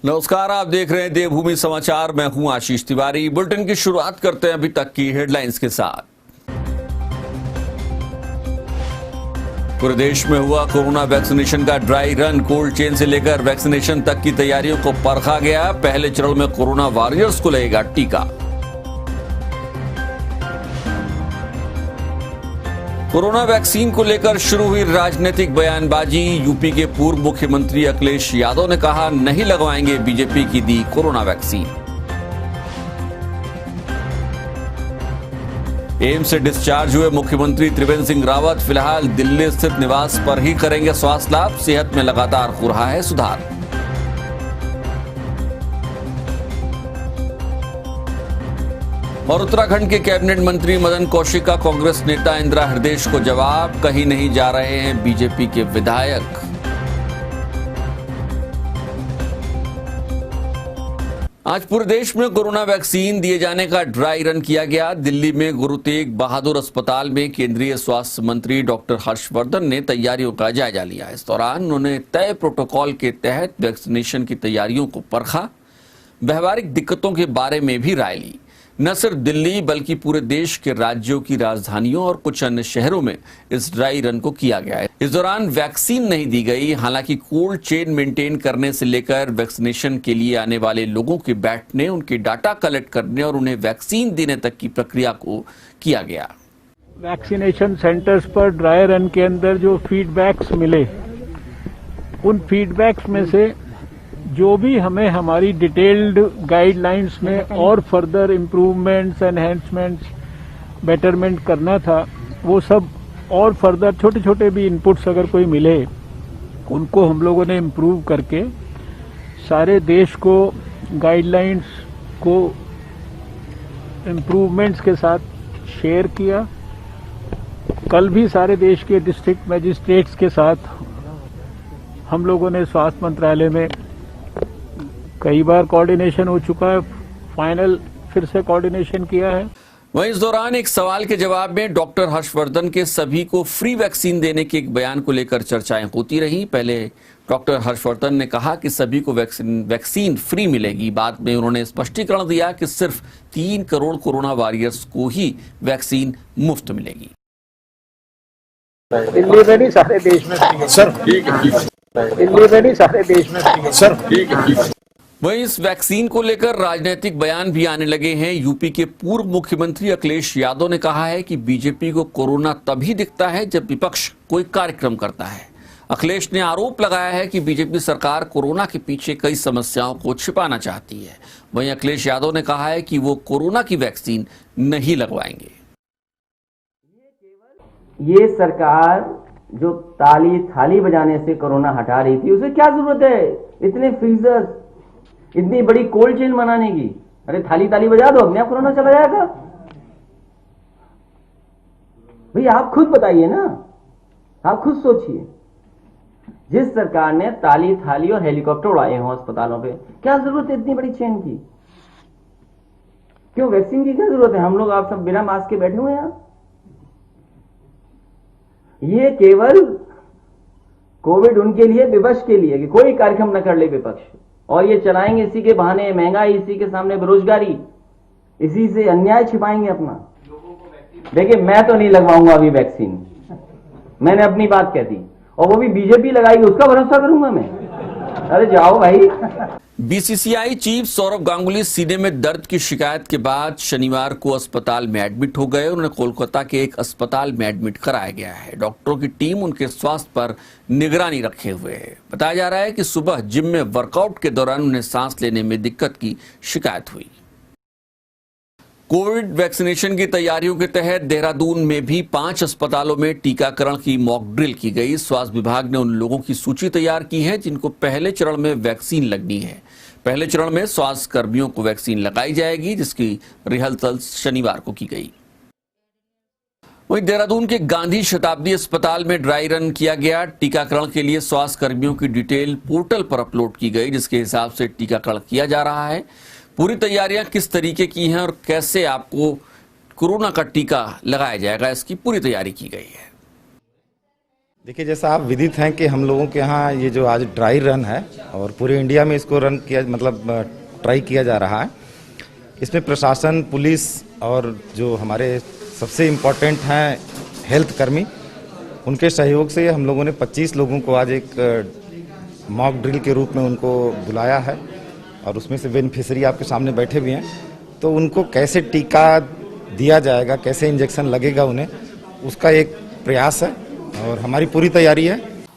नमस्कार, आप देख रहे हैं देवभूमि समाचार। मैं हूं आशीष तिवारी। बुलेटिन की शुरुआत करते हैं अभी तक की हेडलाइंस के साथ। पूरे देश में हुआ कोरोना वैक्सीनेशन का ड्राई रन। कोल्ड चेन से लेकर वैक्सीनेशन तक की तैयारियों को परखा गया। पहले चरण में कोरोना वॉरियर्स को लगेगा टीका। कोरोना वैक्सीन को लेकर शुरू हुई राजनीतिक बयानबाजी। यूपी के पूर्व मुख्यमंत्री अखिलेश यादव ने कहा, नहीं लगवाएंगे बीजेपी की दी कोरोना वैक्सीन। एम्स से डिस्चार्ज हुए मुख्यमंत्री त्रिवेंद्र सिंह रावत फिलहाल दिल्ली स्थित निवास पर ही करेंगे स्वास्थ्य लाभ। सेहत में लगातार हो रहा है सुधार। और उत्तराखंड के कैबिनेट मंत्री मदन कौशिक का कांग्रेस नेता इंदिरा हृदयेश को जवाब, कहीं नहीं जा रहे हैं बीजेपी के विधायक। आज पूरे देश में कोरोना वैक्सीन दिए जाने का ड्राई रन किया गया। दिल्ली में गुरु तेग बहादुर अस्पताल में केंद्रीय स्वास्थ्य मंत्री डॉक्टर हर्षवर्धन ने तैयारियों का जायजा लिया। इस दौरान उन्होंने तय प्रोटोकॉल के तहत वैक्सीनेशन की तैयारियों को परखा। व्यवहारिक दिक्कतों के बारे में भी राय ली। न सिर्फ दिल्ली बल्कि पूरे देश के राज्यों की राजधानियों और कुछ अन्य शहरों में इस ड्राई रन को किया गया है। इस दौरान वैक्सीन नहीं दी गई। हालांकि कोल्ड चेन मेंटेन करने से लेकर वैक्सीनेशन के लिए आने वाले लोगों के बैठने, उनके डाटा कलेक्ट करने और उन्हें वैक्सीन देने तक की प्रक्रिया को किया गया। वैक्सीनेशन सेंटर्स पर ड्राई रन के अंदर जो फीडबैक्स मिले, उन फीडबैक्स में से जो भी हमें हमारी डिटेल्ड गाइडलाइंस में और फर्दर इम्प्रूवमेंट्स, एनहेंसमेंट्स, बेटरमेंट करना था, वो सब और फर्दर छोटे छोटे भी इनपुट्स अगर कोई मिले, उनको हम लोगों ने इम्प्रूव करके सारे देश को गाइडलाइंस को इम्प्रूवमेंट्स के साथ शेयर किया। कल भी सारे देश के डिस्ट्रिक्ट मजिस्ट्रेट्स के साथ हम लोगों ने स्वास्थ्य मंत्रालय में कई बार कोऑर्डिनेशन हो चुका है, फाइनल फिर से कोऑर्डिनेशन किया है। वहीं इस दौरान एक सवाल के जवाब में डॉक्टर हर्षवर्धन के सभी को फ्री वैक्सीन देने के एक बयान को लेकर चर्चाएं होती रही। पहले डॉक्टर हर्षवर्धन ने कहा कि सभी को वैक्सीन फ्री मिलेगी। बाद में उन्होंने स्पष्टीकरण दिया कि सिर्फ 3 करोड़ कोरोना वॉरियर्स को ही वैक्सीन मुफ्त मिलेगी। दिल्ली में नहीं सारे देश में सर ठीक है, दिल्ली में नहीं सारे देश में सर ठीक है। वहीं इस वैक्सीन को लेकर राजनीतिक बयान भी आने लगे हैं। यूपी के पूर्व मुख्यमंत्री अखिलेश यादव ने कहा है कि बीजेपी को कोरोना तभी दिखता है जब विपक्ष कोई कार्यक्रम करता है। अखिलेश ने आरोप लगाया है कि बीजेपी सरकार कोरोना के पीछे कई समस्याओं को छिपाना चाहती है। वहीं अखिलेश यादव ने कहा है कि वो कोरोना की वैक्सीन नहीं लगवाएंगे। ये सरकार जो ताली थाली बजाने से कोरोना हटा रही थी, उसे क्या जरूरत है इतने फ्रीजर्स, इतनी बड़ी कोल्ड चेन बनाने की? अरे थाली ताली बजा दो, अपने आप कोरोना चला जाएगा। भाई आप खुद बताइए ना, आप खुद सोचिए। जिस सरकार ने ताली थाली और हेलीकॉप्टर उड़ाए हों अस्पतालों पे, क्या जरूरत है इतनी बड़ी चेन की? क्यों वैक्सीन की क्या जरूरत है? हम लोग आप सब बिना मास्क के बैठे हुए हैं। ये केवल कोविड उनके लिए, विपक्ष के लिए कि कोई कार्यक्रम न कर ले विपक्ष, और ये चलाएंगे इसी के बहाने महंगाई, इसी के सामने बेरोजगारी, इसी से अन्याय छिपाएंगे अपना। देखिए मैं तो नहीं लगवाऊंगा अभी वैक्सीन, मैंने अपनी बात कह दी, और वो भी बीजेपी लगाएगी उसका भरोसा करूंगा मैं? अरे जाओ भाई। बीसीसीआई चीफ सौरव गांगुली सीने में दर्द की शिकायत के बाद शनिवार को अस्पताल में एडमिट हो गए। उन्हें कोलकाता के एक अस्पताल में एडमिट कराया गया है। डॉक्टरों की टीम उनके स्वास्थ्य पर निगरानी रखे हुए है। बताया जा रहा है कि सुबह जिम में वर्कआउट के दौरान उन्हें सांस लेने में दिक्कत की शिकायत हुई। कोविड वैक्सीनेशन की तैयारियों के तहत देहरादून में भी 5 अस्पतालों में टीकाकरण की मॉक ड्रिल की गई। स्वास्थ्य विभाग ने उन लोगों की सूची तैयार की है जिनको पहले चरण में वैक्सीन लगनी है। पहले चरण में स्वास्थ्य कर्मियों को वैक्सीन लगाई जाएगी, जिसकी रिहर्सल शनिवार को की गई। वहीं देहरादून के गांधी शताब्दी अस्पताल में ड्राई रन किया गया। टीकाकरण के लिए स्वास्थ्य कर्मियों की डिटेल पोर्टल पर अपलोड की गई, जिसके हिसाब से टीकाकरण किया जा रहा है। पूरी तैयारियां किस तरीके की हैं और कैसे आपको कोरोना का टीका लगाया जाएगा, इसकी पूरी तैयारी की गई है। देखिए, जैसा आप विदित हैं कि हम लोगों के यहाँ ये जो आज ड्राई रन है और पूरे इंडिया में इसको रन किया ट्राई किया जा रहा है। इसमें प्रशासन, पुलिस और जो हमारे सबसे इम्पोर्टेंट हैं हेल्थ कर्मी, उनके सहयोग से हम लोगों ने 25 लोगों को आज एक मॉक ड्रिल के रूप में उनको बुलाया है और उसमें से बेनिफिशियरी आपके सामने बैठे भी हैं। तो उनको कैसे टीका दिया जाएगा, कैसे इंजेक्शन लगेगा उन्हें, उसका एक प्रयास है और हमारी पूरी तैयारी है।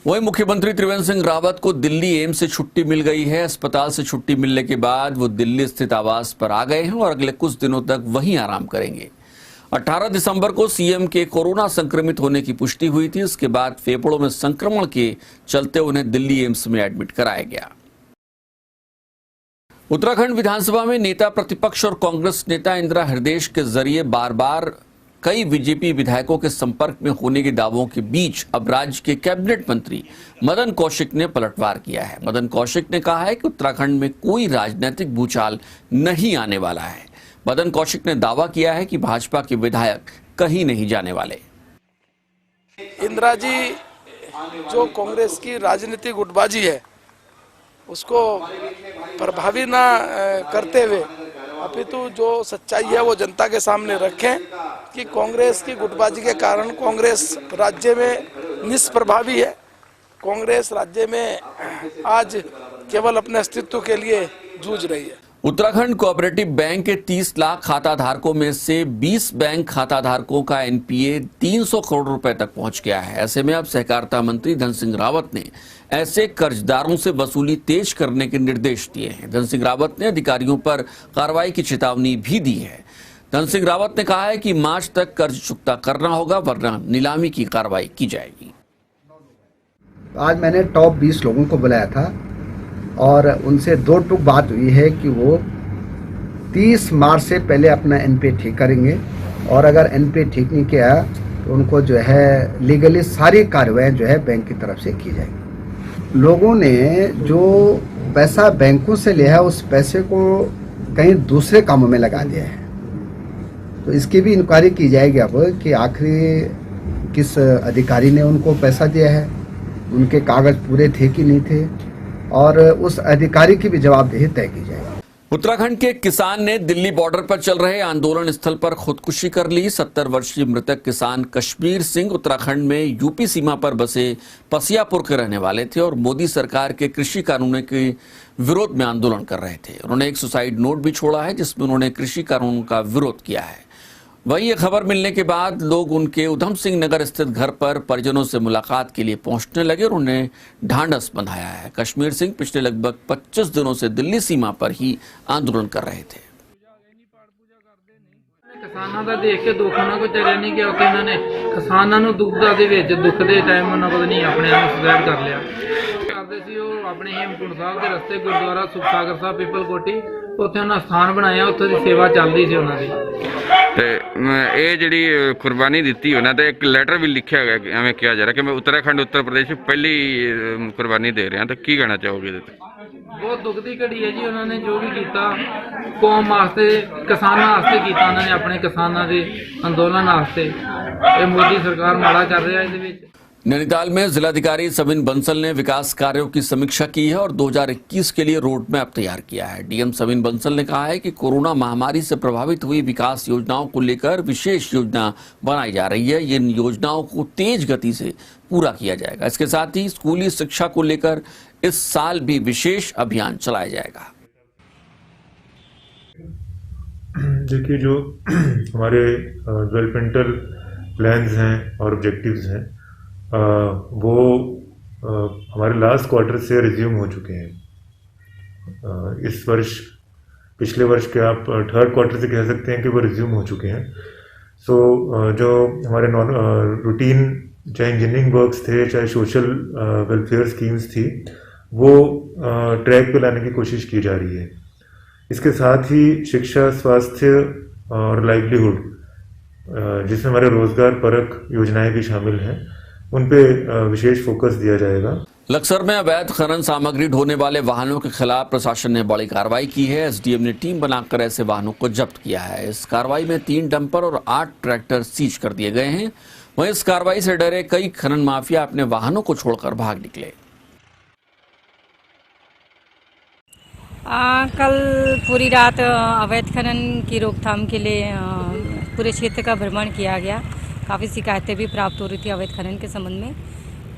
वहीं मुख्यमंत्री त्रिवेंद्र सिंह रावत को दिल्ली एम्स से छुट्टी मिल गई है। अस्पताल से छुट्टी मिलने के बाद वो दिल्ली स्थित आवास पर आ गए हैं और अगले कुछ दिनों तक वहीं आराम करेंगे। 18 दिसंबर को सीएम के कोरोना संक्रमित होने की पुष्टि हुई थी। इसके बाद फेफड़ों में संक्रमण के चलते उन्हें दिल्ली एम्स में एडमिट कराया गया। उत्तराखंड विधानसभा में नेता प्रतिपक्ष और कांग्रेस नेता इंदिरा हृदयेश के जरिए बार बार कई बीजेपी विधायकों के संपर्क में होने के दावों के बीच अब राज्य के कैबिनेट मंत्री मदन कौशिक ने पलटवार किया है। मदन कौशिक ने कहा है कि उत्तराखंड में कोई राजनीतिक भूचाल नहीं आने वाला है। मदन कौशिक ने दावा किया है कि भाजपा के विधायक कहीं नहीं जाने वाले। इंदिरा जी जो कांग्रेस की राजनीतिक गुटबाजी है उसको प्रभावी ना करते हुए अपितु जो सच्चाई है वो जनता के सामने रखें कि कांग्रेस की गुटबाजी के कारण कांग्रेस राज्य में निष्प्रभावी है। कांग्रेस राज्य में आज केवल अपने अस्तित्व के लिए जूझ रही है। उत्तराखंड कोऑपरेटिव बैंक के 30 लाख खाता धारकों में से 20 बैंक खाता धारकों का एनपीए 300 करोड़ रुपए तक पहुंच गया है। ऐसे में अब सहकारिता मंत्री धन सिंह रावत ने ऐसे कर्जदारों से वसूली तेज करने के निर्देश दिए हैं। धन सिंह रावत ने अधिकारियों पर कार्रवाई की चेतावनी भी दी है। धन सिंह रावत ने कहा है कि मार्च तक कर्ज चुकता करना होगा, वरना नीलामी की कार्रवाई की जाएगी। आज मैंने टॉप 20 लोगों को बुलाया था और उनसे दो टूक बात हुई है कि वो 30 मार्च से पहले अपना एनपीए ठीक करेंगे और अगर एनपीए ठीक नहीं किया तो उनको जो है लीगली सारी कार्रवाई जो है बैंक की तरफ से की जाएगी। लोगों ने जो पैसा बैंकों से लिया है उस पैसे को कहीं दूसरे कामों में लगा दिया है, तो इसकी भी इंक्वायरी की जाएगी अब कि आखिर किस अधिकारी ने उनको पैसा दिया है, उनके कागज पूरे थे कि नहीं थे, और उस अधिकारी की भी जवाबदेही तय की जाएगी। उत्तराखंड के किसान ने दिल्ली बॉर्डर पर चल रहे आंदोलन स्थल पर खुदकुशी कर ली। 70 वर्षीय मृतक किसान कश्मीर सिंह उत्तराखंड में यूपी सीमा पर बसे पसियापुर के रहने वाले थे और मोदी सरकार के कृषि कानूनों के विरोध में आंदोलन कर रहे थे। उन्होंने एक सुसाइड नोट भी छोड़ा है जिसमें उन्होंने कृषि कानून का विरोध किया है। वहीं ये खबर मिलने के बाद लोग उनके उधम सिंह नगर स्थित घर पर परिजनों से मुलाकात के लिए पहुंचने लगे और उन्हें ढांढस बंधाया है। कश्मीर सिंह पिछले लगभग 25 दिनों से दिल्ली सीमा पर ही आंदोलन कर रहे थे। ਕਿਸਾਨਾਂ ਦਾ ਦੇਖ ਕੇ ਦੁੱਖ ਨਾਲ ਕੋਈ ਤੇਰੇ ਨਹੀਂ ਗਿਆ ਕਿ ਇਹਨਾਂ ਨੇ ਕਿਸਾਨਾਂ ਨੂੰ ਦੁੱਖਦਾ ਦੇ ਵਿੱਚ ਦੁੱਖ ਦੇ ਟਾਈਮ ਉਹਨਾਂ ਪਤਾ ਨਹੀਂ ਆਪਣੇ ਆਪ ਨੂੰ ਸੁਸਾਈਡ ਕਰ ਲਿਆ। ਕਰਦੇ ਸੀ ਉਹ ਆਪਣੇ ਹੇਮਕੁੰਟ ਸਾਹਿਬ ਦੇ ਰਸਤੇ ਗੁਰਦੁਆਰਾ ਸੁਖ ਸਾਗਰ ਸਾਹਿਬ ਪੀਪਲ ਕੋਟੀ ਉੱਥੇ ਉਹਨਾਂ ਸਥਾਨ ਬਣਾਇਆ, ਉੱਥੇ ਦੀ ਸੇਵਾ ਚੱਲਦੀ ਸੀ ਉਹਨਾਂ ਦੀ। ਤੇ ਇਹ ਜਿਹੜੀ ਕੁਰਬਾਨੀ ਦਿੱਤੀ ਉਹਨਾਂ ਤੇ ਇੱਕ ਲੈਟਰ ਵੀ ਲਿਖਿਆ ਗਿਆ ਕਿ ਐਵੇਂ ਕਿਹਾ ਜਾ ਰਿਹਾ ਕਿ ਮੈਂ ਉੱਤਰਾਖੰਡ ਉੱਤਰ ਪ੍ਰदेश ਵਿੱਚ ਪਹਿਲੀ ਕੁਰਬਾਨੀ ਦੇ ਰਿਹਾ, ਤਾਂ ਕੀ ਕਹਿਣਾ ਚਾਹੋਗੇ ਇਹਦੇ ਤੇ? ਬਹੁਤ ਦੁੱਖ ਦੀ ਘੜੀ ਹੈ ਜੀ। ਉਹਨਾਂ ਨੇ ਜੋ ਵੀ ਕੀਤਾ ਕੌਮ ਵਾਸਤੇ, ਕਿਸਾਨਾਂ ਵਾਸਤੇ ਕੀਤਾ। ਉਹਨਾਂ ਨੇ ਆਪਣੇ ਕਿਸਾਨਾਂ ਦੇ ਅੰਦੋਲਨ ਵਾਸਤੇ। ਇਹ ਮੋਦੀ ਸਰਕਾਰ ਮਾੜਾ ਕਰ ਰਿਹਾ ਇਹਦੇ ਵਿੱਚ। नैनीताल में जिलाधिकारी सविन बंसल ने विकास कार्यों की समीक्षा की है और 2021 के लिए रोड मैप तैयार किया है। डीएम सविन बंसल ने कहा है कि कोरोना महामारी से प्रभावित हुई विकास योजनाओं को लेकर विशेष योजना बनाई जा रही है। इन योजनाओं को तेज गति से पूरा किया जाएगा। इसके साथ ही स्कूली शिक्षा को लेकर इस साल भी विशेष अभियान चलाया जाएगा। देखिए, जो हमारे डेवलपमेंटल प्लान्स हैं और ऑब्जेक्टिव्स हैं वो हमारे लास्ट क्वार्टर से रिज्यूम हो चुके हैं। इस वर्ष, पिछले वर्ष के आप थर्ड क्वार्टर से कह सकते हैं कि वो रिज्यूम हो चुके हैं। सो जो हमारे रूटीन, चाहे इंजीनियरिंग वर्क्स थे, चाहे सोशल वेलफेयर स्कीम्स थी, वो ट्रैक पे लाने की कोशिश की जा रही है। इसके साथ ही शिक्षा, स्वास्थ्य और लाइवलीहुड, जिसमें हमारे रोजगार परक योजनाएं भी शामिल हैं, उन पे विशेष फोकस दिया जाएगा। लक्सर में अवैध खनन सामग्री ढोने वाले वाहनों के खिलाफ प्रशासन ने बड़ी कार्रवाई की है। एसडीएम ने टीम बनाकर ऐसे वाहनों को जब्त किया है। इस कार्रवाई में 3 डंपर और 8 ट्रैक्टर सीज कर दिए गए हैं। वहीं इस कार्रवाई से डरे कई खनन माफिया अपने वाहनों को छोड़कर भाग निकले। कल पूरी रात अवैध खनन की रोकथाम के लिए पूरे क्षेत्र का भ्रमण किया गया। काफ़ी शिकायतें भी प्राप्त हो रही थी अवैध खनन के संबंध में।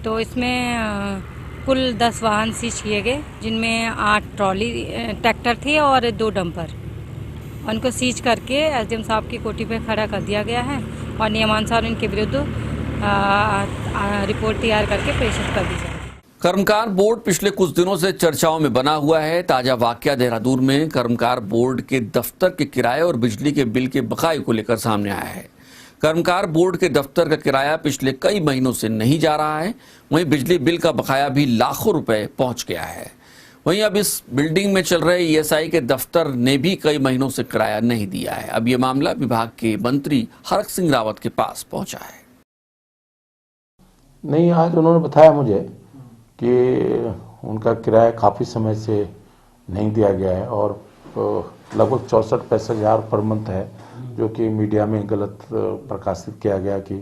तो इसमें कुल 10 वाहन सीज किए गए, जिनमें 8 ट्रॉली ट्रैक्टर थे और 2 डंपर। उनको सीज करके एसडीएम साहब की कोठी पे खड़ा कर दिया गया है और नियमानुसार उनके विरुद्ध रिपोर्ट तैयार करके प्रेषित कर दी जाएगी। कर्मकार बोर्ड पिछले कुछ दिनों से चर्चाओं में बना हुआ है। ताजा वाकया देहरादून में कर्मकार बोर्ड के दफ्तर के किराए और बिजली के बिल के बकाये को लेकर सामने आया है। कर्मकार बोर्ड के दफ्तर का किराया पिछले कई महीनों से नहीं जा रहा है। वहीं बिजली बिल का बकाया भी लाखों रुपए पहुंच गया है। वहीं अब इस बिल्डिंग में चल रहे ईएसआई के दफ्तर ने भी कई महीनों से किराया नहीं दिया है। अब ये मामला विभाग के मंत्री हरक सिंह रावत के पास पहुंचा है। नहीं, आज उन्होंने बताया मुझे कि उनका किराया काफ़ी समय से नहीं दिया गया है और लगभग 64-65 हज़ार पर मंथ है, जो कि मीडिया में गलत प्रकाशित किया गया कि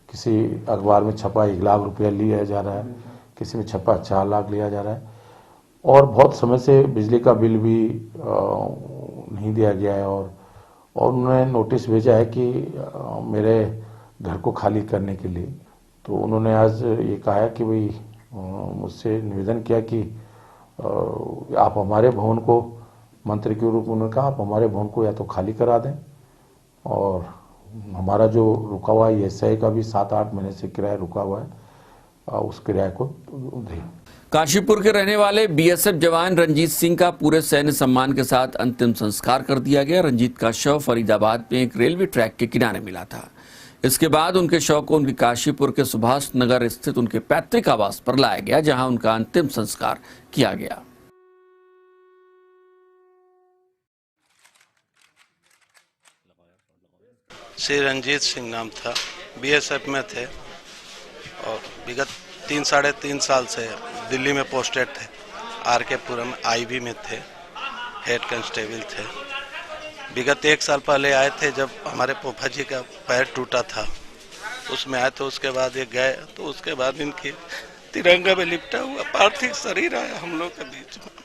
किसी अखबार में छपा 1 लाख रुपया लिया जा रहा है, किसी में छपा 4 लाख लिया जा रहा है और बहुत समय से बिजली का बिल भी नहीं दिया गया है। और उन्होंने नोटिस भेजा है कि मेरे घर को खाली करने के लिए। तो उन्होंने आज ये कहा है कि भाई मुझसे निवेदन किया कि आप हमारे भवन को, मंत्री के रूप में उन्होंने कहा, आप हमारे भवन को या तो खाली करा दें और हमारा जो रुका हुआ है ईएसआई का भी 7-8 महीने से किराया रुका हुआ है, उस किराए को दें। काशीपुर के रहने वाले बीएसएफ जवान रंजीत सिंह का पूरे सैन्य सम्मान के साथ अंतिम संस्कार कर दिया गया। रंजीत का शव फरीदाबाद में एक रेलवे ट्रैक के किनारे मिला था। इसके बाद उनके शव को उनके काशीपुर के सुभाष नगर स्थित उनके पैतृक आवास पर लाया गया, जहां उनका अंतिम संस्कार किया गया। श्री रंजीत सिंह नाम था, बीएसएफ में थे और विगत 3-3.5 साल से दिल्ली में पोस्टेड थे। आरकेपुरम आईबी में थे, हेड कांस्टेबल थे। विगत 1 साल पहले आए थे जब हमारे पोपा जी का पैर टूटा था, उसमें आए तो उसके बाद ये गए, तो उसके बाद इनकी तिरंगा में लिपटा हुआ पार्थिव शरीर आया हम लोग के बीच में।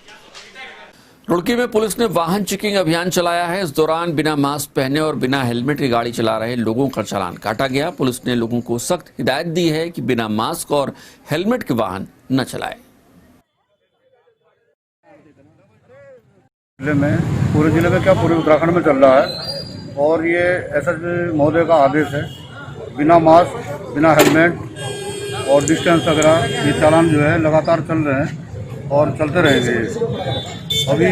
रुड़की में पुलिस ने वाहन चेकिंग अभियान चलाया है। इस दौरान बिना मास्क पहने और बिना हेलमेट की गाड़ी चला रहे लोगों का चालान काटा गया। पुलिस ने लोगों को सख्त हिदायत दी है कि बिना मास्क और हेलमेट के वाहन न चलाएं। जिले में, पूरे जिले में क्या पूरे उत्तराखंड में चल रहा है और ये एसएसपी महोदय का आदेश है, बिना मास्क, बिना हेलमेट और डिस्टेंस वगैरह ये चालान जो है लगातार चल रहे हैं और चलते रहेंगे। अभी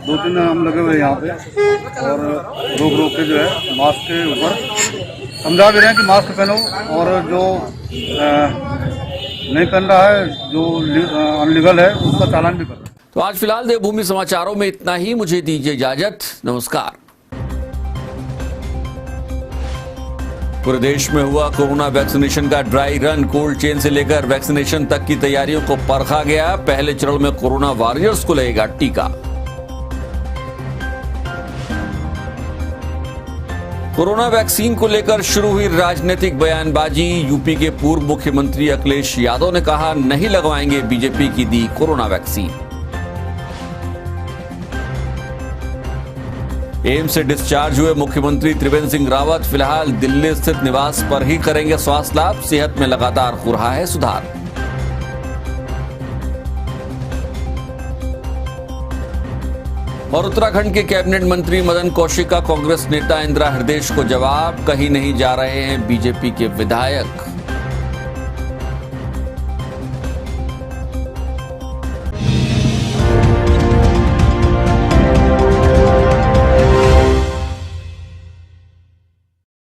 2-3 हम लगे हुए यहाँ पे और रोक के जो है मास्क के ऊपर समझा भी रहे हैं कि मास्क पहनो और जो नहीं पहन रहा है, जो अनलीगल है, उसका चालान भी करो। तो आज फिलहाल देवभूमि समाचारों में इतना ही। मुझे दीजिए इजाजत। नमस्कार। पूरे देश में हुआ कोरोना वैक्सीनेशन का ड्राई रन। कोल्ड चेन से लेकर वैक्सीनेशन तक की तैयारियों को परखा गया। पहले चरण में कोरोना वॉरियर्स को लगेगा टीका। कोरोना वैक्सीन को लेकर शुरू हुई राजनीतिक बयानबाजी। यूपी के पूर्व मुख्यमंत्री अखिलेश यादव ने कहा, नहीं लगवाएंगे बीजेपी की दी कोरोना वैक्सीन। एम्स से डिस्चार्ज हुए मुख्यमंत्री त्रिवेंद्र सिंह रावत फिलहाल दिल्ली स्थित निवास पर ही करेंगे स्वास्थ्य लाभ। सेहत में लगातार हो रहा है सुधार। और उत्तराखंड के कैबिनेट मंत्री मदन कौशिक का कांग्रेस नेता इंदिरा हृदयेश को जवाब, कहीं नहीं जा रहे हैं बीजेपी के विधायक।